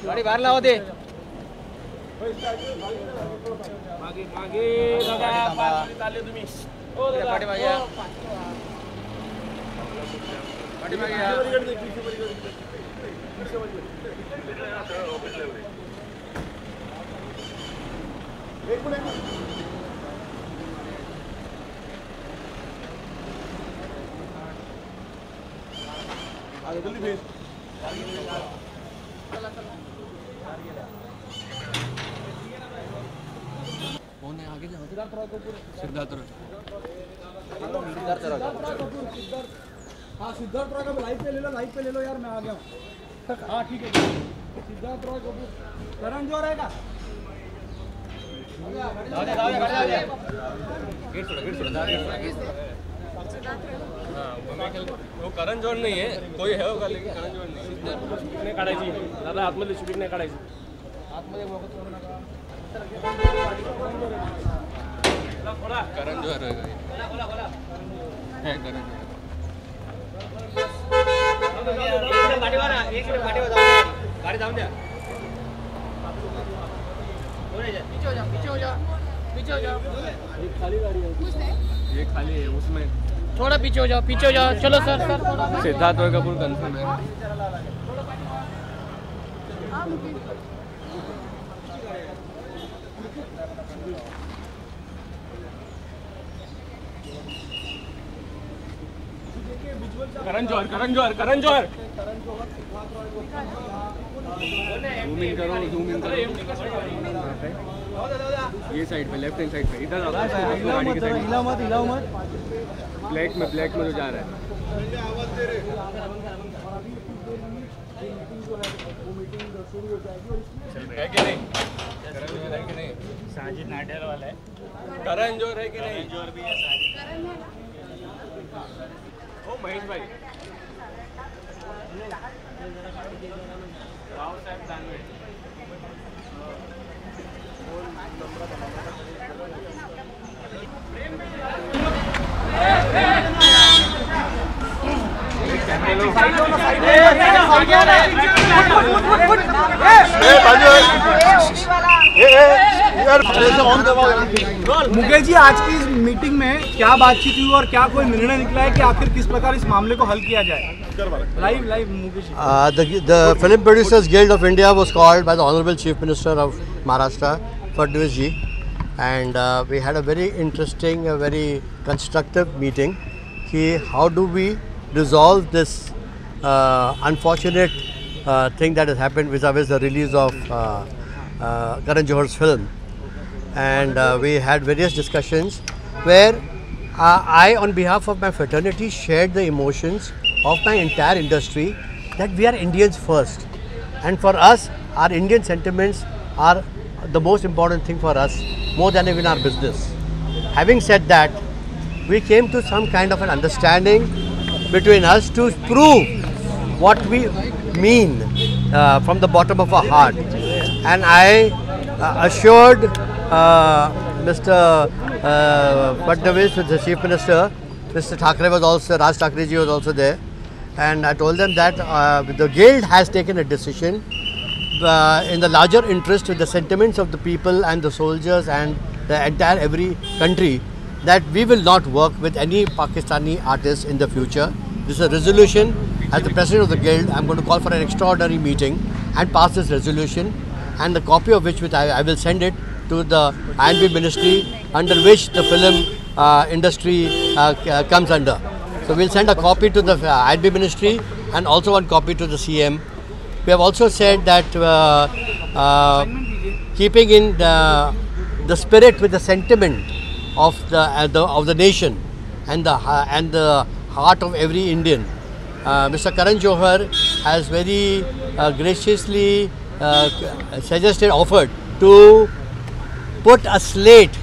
गाडी बाहेर लावा ते मागे दादा चालले तुम्ही ओ दादा पाठीमागे या पाठीमागे या एक मिनिट आगे जल्दी भेज कौन है आगे सिद्धार्थ रॉय कपूर सिद्धार्थ रॉय हाँ सिद्धार्थ रॉय का लाइव पे ले लो यार मैं आ गया हूँ हाँ ठीक है सिद्धार्थ रॉय कपूर करण जोहर है का वो करण जोहर नाही आहे कोई है होगा लेकिन करण जोहर नाही शूटिंग नाही काढायची दादा आतमध्ये शूटिंग नाही काढायची आतमध्ये करण जोहर है करण गाड़ी जाऊन द्या पीछे हो जाओ एक खाली गाड़ी है ये खाली है उसमें थोड़ा पीछे हो जाओ चलो सर सिद्धार्थ रॉय कपूर कंफर्म है करण जोहर जूम इन करो ये साइड पे लेफ्ट हैंड साइड पे इधर गाड़ी के साइड हिलाओ मत ब्लैक में जो जा रहा है है कि नहीं साजिद नाडियाड वाला है करण जोहर है कि नहीं जोहर भी है ओ महेश भाई राव साहब दानवे मुकेश जी आज की इस मीटिंग में क्या बातचीत हुई और क्या कोई निर्णय निकला है कि आखिर किस प्रकार इस मामले को हल किया जाए live Mukesh ji The Film Producers Guild of India was called by the Honorable Chief Minister of Maharashtra, Fadnavis ji, and we had a very interesting, a very constructive meeting. How do we resolve this unfortunate thing that has happened vis-a-vis the release of Karan Johar's film, and we had various discussions where I, on behalf of my fraternity, shared the emotions of my entire industry that we are Indians first, and for us our Indian sentiments are the most important thing for us, more than even our business. Having said that, we came to some kind of an understanding between us to prove what we mean from the bottom of our heart, and I assured Mr. Fadnavis, the Chief Minister, Mr. Thackeray was also, Raj Thackeray ji was also there, and I told them that the Guild has taken a decision in the larger interest with the sentiments of the people and the soldiers and the entire every country, that we will not work with any Pakistani artists in the future. This is a resolution. As the President of the Guild, I am going to call for an extraordinary meeting and pass this resolution, and the copy of which I will send it to the INB Ministry, under which the film industry comes under. So we will send a copy to the INB Ministry and also one copy to the CM. We have also said that keeping in the spirit with the sentiment of the nation and the heart of every Indian, Mr. Karan Johar has very graciously offered to put a slate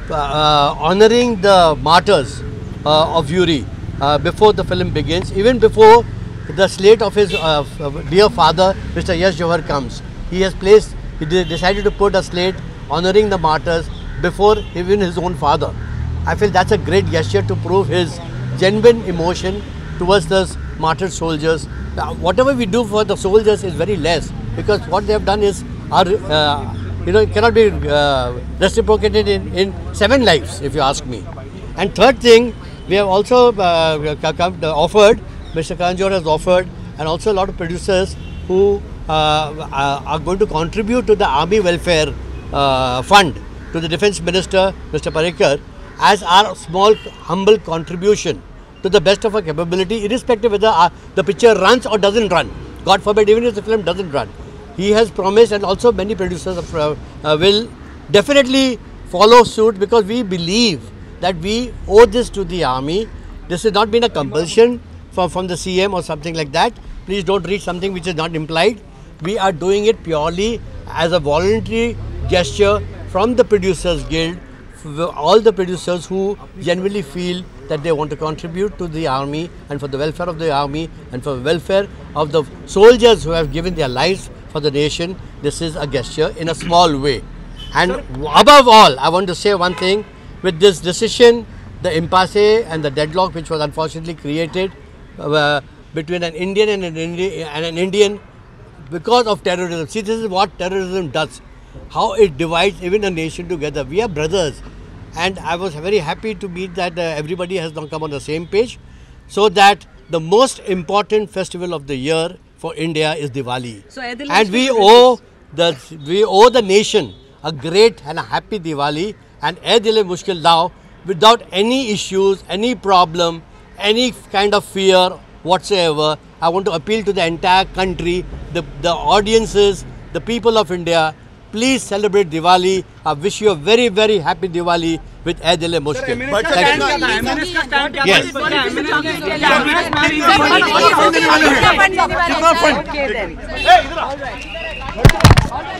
honoring the martyrs of Uri before the film begins, even before the slate of his dear father, Mr. Yash Johar, comes. He decided to put a slate honoring the martyrs before even his own father. I feel that's a great gesture to prove his genuine emotion towards those martyred soldiers whatever we do for the soldiers is very less, because what they have done is it cannot be reciprocated in 7 lives, if you ask me. And third thing, we have also offered, Mr. Karan Johar has offered, and also a lot of producers who are going to contribute to the Army Welfare Fund, to the Defence Minister, Mr. Parrikar, as our small, humble contribution to the best of our capability, irrespective whether the picture runs or doesn't run. God forbid, even if the film doesn't run. He has promised, and also many producers will definitely follow suit, because we believe that we owe this to the army. This has not been a compulsion from the CM or something like that. Please don't read something which is not implied. We are doing it purely as a voluntary gesture from the Producers Guild, all the producers who genuinely feel that they want to contribute to the army and for the welfare of the army and for the welfare of the soldiers who have given their lives for the nation. This is a gesture in a small way. And above all, I want to say one thing. With this decision, the impasse and the deadlock which was unfortunately created between an Indian and an Indian because of terrorism. See, this is what terrorism does. How it divides even a nation together. We are brothers, and I was very happy to meet that everybody has now come on the same page, so that the most important festival of the year for India is Diwali, and we owe the nation a great and a happy Diwali, and Ae Dil Hai Mushkil now, without any issues, any problem, any kind of fear whatsoever. I want to appeal to the entire country, the audiences, the people of India. Please celebrate Diwali. I wish you a very, very happy Diwali with Ae Dil Hai Mushkil. Yes.